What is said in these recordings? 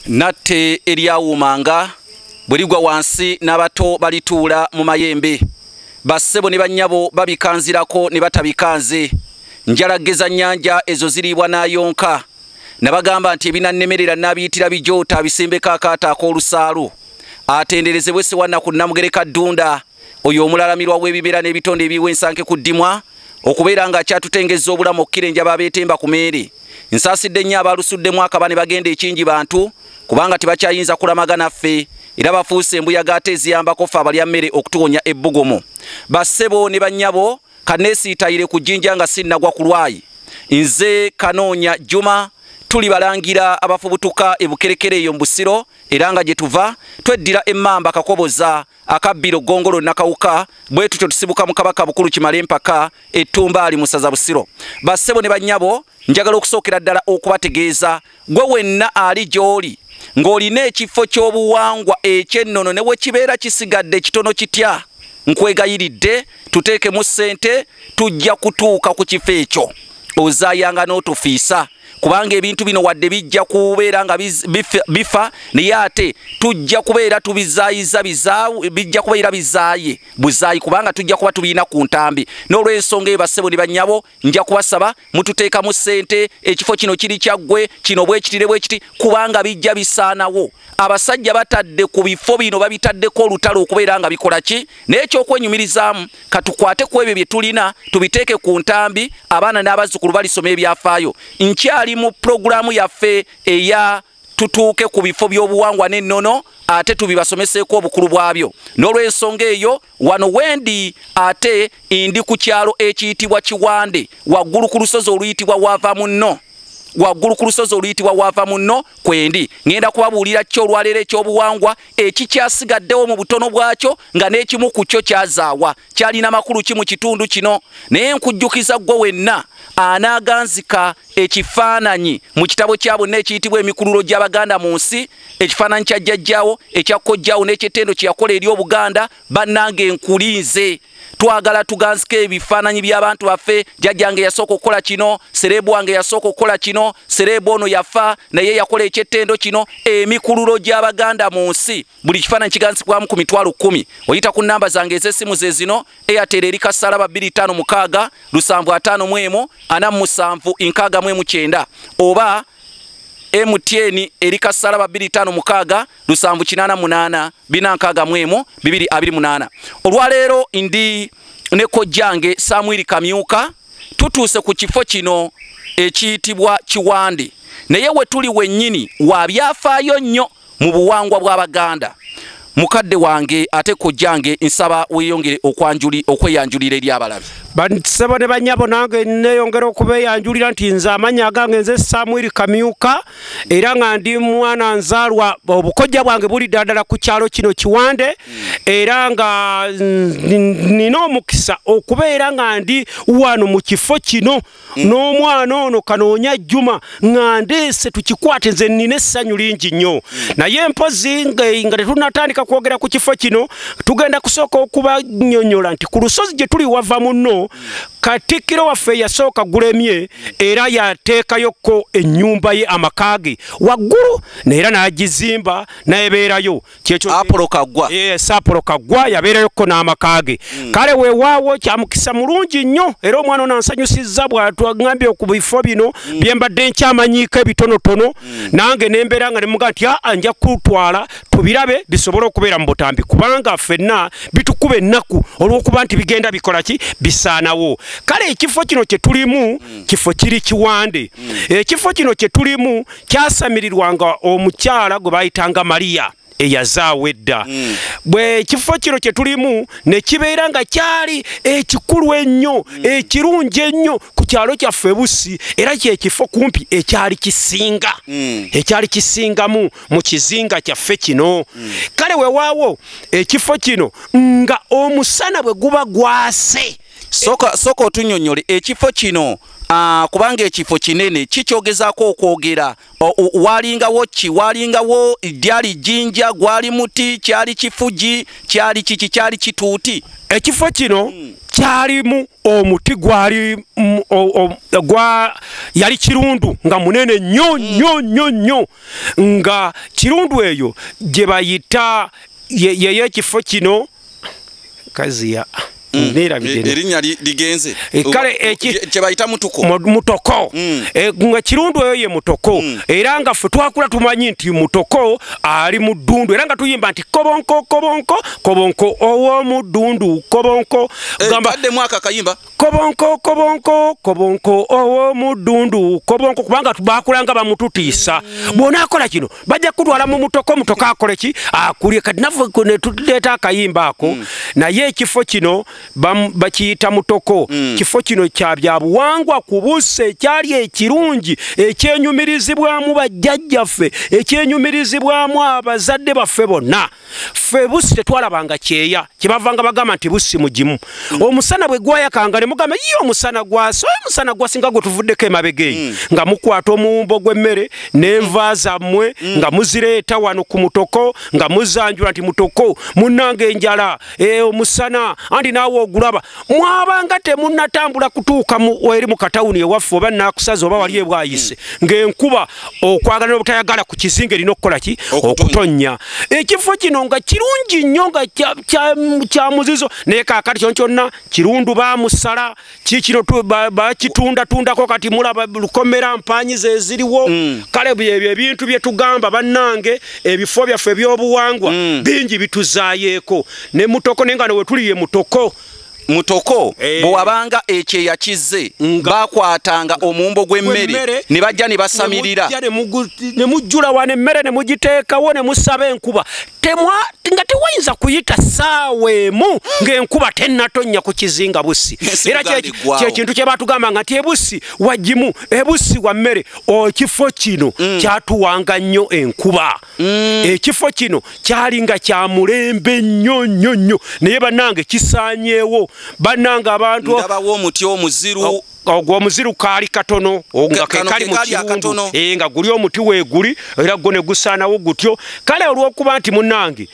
natte eryawumanga bwerigwa wansi n'abato balituula mu mayembe bassebo ne bannyabo babikanzirako ne batabikanze njalageza nnyanja ezo ziriibwa n'ayonka nabagamba nti ebinannemerera n'abiyitira bijoota bisembeko akaata ak'olusaalu atenderezebwe Ssewannaku Namugereka Ddunda oyo omulalamirwa w'ebibera n'ebitonde ebiwa ensanke ku ddimwa okubeera nga akyatutengezza obulamu okkirenja babeetemba ku meeri nsaasidde nnyo abaalusuddemu akaba ne bagenda ekingi bantu kubanga tebakyayinza kulamaga naffe era bafuuse embuyaga ate eziyambako ffe abalya mmere okutuwonya ebbugumu bassebo ne bannyabo kaneesiitayire ku jjinja nga sinnagwa ku lwayi nze Kanoonya Juma tuli balangira abafubutuka ebukerekere eyo mu Busiro era nga gye tuva tweddira emmamba kakoboza akabbiro gongolo nakawuka bwe tutyo tusibuka mu Kabaka Bukulu kimale mpaka ettumba ali musaza Busiro bassebo ne bannyabo njagala okusookera ddala okubategeeza gwe wenna ali gy'oli ng'olina ekifo ky'obuwangwa ekyennono ne bwe kibeera kisigadde kitono kitya nkwegayiridde tuteekemu ssente tujja kutuuka ku kifo ekyo ozaayanga n'otufiisa kubanga ebintu bino wadde bijja kubeera nga bifa naye ate tujja kubeera tubizaayiza bijja kubeera bizaaye buzaayi kubanga tujja kuba tubiina ku ntambi n'olw'ensonga eyo bassebo ne bannyabo nja kubasaba mututeekamu ssente ekifo kino kiri kyaggwe kino bwekitire bwekiti kubanga bijja bisaanawo abasajja batadde ku bifo bino babitaddeko olutalo okubeera nga bikola ki n'ekyokwenyumirizaamu katukwate ku ebyo bye tulina tubiteeke ku ntambi abaana n'abazzukulu balisoma ebyafaayo nkyali mu programu yaffe eya tutuuke ku bifo by'obuwangwa n'ennono ate tubibasomeseeko obukulu bwabyo n'olw'ensonga eyo wano wendi ate ndi ku kyalo ekiyitibwa Kiwande waggulu ku lusozi oluyitibwa Waava Munno kwendi ngenda kubabuulira kyo olwaleero ekyobuwangwa ekikyasigaddewo mu butono bwakyo nga n'ekimu ku kyo kyazaawa kyalina makulu ki mu kitundu kino naye nkujjukiza gwe wenna anaaganzika ekifaananyi mu kitabo kya bonna ekiyitibwa Emikululo gy'Abaganda mu nsi ekifaananyi kya jjajjaawo ekya kkojjaawo n'ekyettendo kye yakola eri Obuganda bannange nkuliize twagala tuganzike ebifaananyi by'abantu baffe jjajjange yasooka okukola kino serebu wange yasooka okukola kino serebu ono yafa naye yakola ekyettendo kino Emikululo gy'Abaganda mu nsi buli kifaananyi kiganzikibwamu ku 10,000 oyita ku nnamba zange ez'essimu ze zino Airtel eri kassalaba 256 751 47 69 oba MTN eri kassalaba 256 788 461 228 olwaleero ndi ne kojjange Samuel Kamyuka tutuuse ku kifo kino ekiyitibwa Kiwande naye we tuli wennyini wa byafaayo nnyo mu buwangwa bw'Abaganda mukadde wange ate kojjange nsaba weeyongere okweyanjulira eri abalabi bassebo ne bannyabo nange neeyongera okubeeyanjulira nti nze amanya gange nze Samuel Kamyuka era nga ndi mwana nzaalwa obukojja bwange buli ddala ku kyalo kino Kiwande era nga nina omukisa okubeera nga ndi wano mu kifo kino n'omwana ono Kanoonya Juma nga ndeese tukikwate nze nina essanyu lingi nnyo naye mpozi nga tetunatandika kwogera ku kifo kino tugenda kusooka okubannyonnyola nti ku lusozi gye tuli Waava Munno Katikkiro waffe yasooka gulemye era yateekayoko ennyumba ye amakaage waggulu neera n'agizimba n'ebeerayo Apolo Kaggwa yabeerayoko n'amakaage kale weewaawo kyamukisa mulungi nnyo era omwana ono ansanyusizza bw'atwagambye ku bifo bino bye mbadde nkyamanyiiko ebitonotono nange nembeera nga nemuga nti nja kutwala tubirabe bisobole okubeera mu butambi kubanga ffenna bitukuba ennaku olw'okuba nti bigenda bikola ki bisaanawo kale ekifo kino kye tulimu kifo kiri Kiwande ekifo kino kye tulimu kyasamirirwanga omukyala gwe bayitanga Maria eyazaawa edda bwe ekifo kino kye tulimu ne kibeera nga kyali ekikulu ennyo ekirungi ennyo ku kyalo kyaffe Bussi era kyekifo kumpi ekyali kisingamu mu kizinga kyaffe kino kale weewaawo ekifo kino nga omusana bwe guba gwase soka otunnyonnyole ekifo kino kubanga ekifo kinene kikyogezaako okwogera walingawo lyali jjinja gwali muti kyali kifugi kyali kiki kyali kituuti ekifo kino kyalimu omuti gwali yali kirundu nga munene nnyo nga kirundu eyo gye bayita yeye ekifo kino kaziya erinnya ligenze kale kye bayita Mutoko nga kirundu eyo ye Mutoko era nga ffe twakula tumanyi nti Mutoko ali mu ddundu era nga tuyimba nti kobonko kobonko kobonko ow'omu ddundu kobonko gamba mwaka kayimba kobonko kobonko kobonko ow'omu ddundu kobonko kubanga bakulanga bamututiisa bw'ona akola kino bajja kutwala mu Mutoko Mutoko akole ki akulye kati naffe ne tuleeta akayimba ako naye ekifo kino bakiyita Mutoko kifo kino kya byabuwangwa ku busse ekyali ekirungi ekyenyumirizibwamu bajjajjaffe ekyenyumirizibwamu abazadde baffe bonna ffe bussi tetwalabanga kyeya kyebavanga bagamba nti bussi mugimu omusana bwe gwayakanga ne mugamba ye omusana gwase omusana gwasinga gwe tuvuddeko emabegeeyi nga mukwata omuwumbo gw'emmere n'enva zammwe nga muzireeta wano ku Mutoko nga muzanjula nti Mutoko munnange enjala omusana andi naawe ogulaba mwabanga temunnatambula kutuuka eri mu katawuni ewaffe oba nakusaza oba wali ebwayise ng'enkuba okwagala n'obutayagala ku kizinga erina okukola ki okutonnya ekifo kino nga kirungi nnyo nga kya muzizo naye kaakati kyono kyonna kirundu baamusala kikino bakitundatundako kati mulaba lukomera mpanyi ze ziriwo kale ebyo ebintu bye tugamba bannange ebifo byaffe ebyobuwangwa bingi bituzaayeeko ne Mutoko nenga ne wetuliye Mutoko bw'abanga ekyeya kizze bakwatanga omuwumbo gw'emmere ne bajja ne basamirira ne mujjula wane emmere ne mugiteekawo ne musaba enkuba nga tewayinza kuyita ssaawa emu ng'enkuba tennatonnya ku kizinga bussi era kyekintu kye batugambanga nti ebussi wagimu ebussi wa mmere ekifo kino kyatuwanga nnyo enkuba ekifo kino kyalinga kya mulembe nnyo naye bannange kisaanyeewo bannanga abantu ndabawo omuti omuziru omuziru kaali katono nga kali mu kirundu nga guli omuti weeguli era gwo ne gusaanawo gutyo kale olw'okuba nti munnange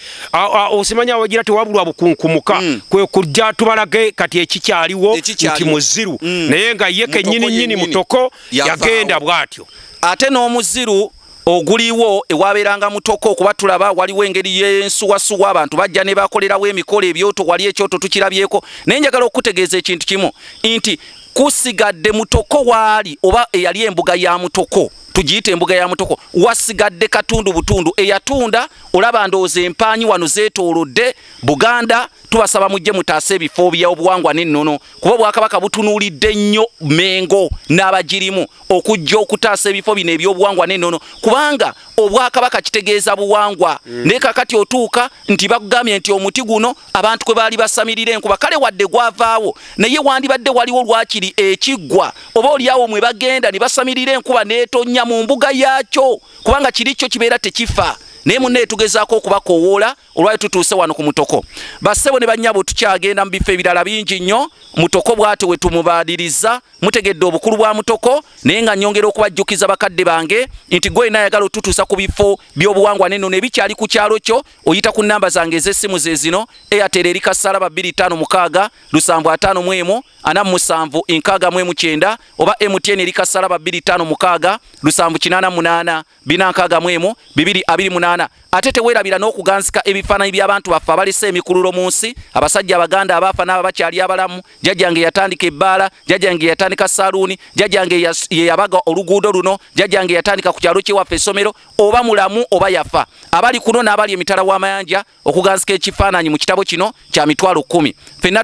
osimanya wagira tewabulwa bukunkumuka kwe kujja tubalage kati ekikyaliwo nti muziru naye nga ye kennyini Mutoko yagenda bw'atyo ate n'omuziru oguliwo ewabeeranga Mutoko okuba tulaba waliwo engeri y'ensuwasuwa abantu bajja ne bakolerawo emikolo ebyoto wali ekyoto tukirabyeko naye njagala okutegeeza ekintu kimu nti kusigadde Mutoko waali oba eyali embuga ya Mutoko tugiyita embuga ya Mutoko wasigadde katundu butundu eyatunda olaba ndowooza empanyi wano zeetoolodde Buganda tubasaba mujje mutaase ebifo by'obuwangwa n'ennono kuba Bwakabaka butunuulidde nnyo Mengo n'abagirimu okujja okutaasa ebifo bino eby'obuwangwa n'ennono kubanga Obwakabaka kitegeeza buwangwa naye kakati otuuka nti bakugambye nti omuti guno abantu kwe baali basamirira enkuba kale wadde gwavaawo naye wandibadde waliwo lwakiri ekiggwa oba oliawo mwe bagenda ne basamirira enkuba n'etonnya mu mbuga yaakyo kubanga kiri kyo kibeera tekifa naye munne tugezaako okubakoowoola olwali tutuuse wano ku Mutoko bassebo ne bannyabo tukyagenda mu bifo ebirala bingi nnyo Mutoko bw'ate we tumubaadiriza mutegedde obukulu bwa Mutoko naye nga nnyongera okubajjukiza bakadde bange nti gwe nayagala otutuusa ku bifo by'obuwangwa n'ennono ebikyali ku kyalo kyo oyita ku nnamba zange ez'essimu ze zino Airtel eri kassalaba 256 751 47 649 oba MTN eri kassalaba 256 788 461 228 ate teweerabira n'okuganzika ebifaananyi by'abantu baffe abalese emikululo mu nsi abasajja Abaganda abaafa n'abo bakyali abalamu jjajjange yatandika ebbaala jjajjange yatandika saluuni jjajjange ye yabaga oluguudo luno jjajjange yatandika ku kyalo kyewaffe essomero oba mulamu oba yafa abali kuno n'abali emitala w'amayanja okuganzika ekifaananyi mu kitabo kino kya mitwalo 10 ffenna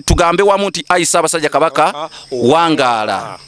tugambe wamu nti ayisa abasajja Kabaka wangaala.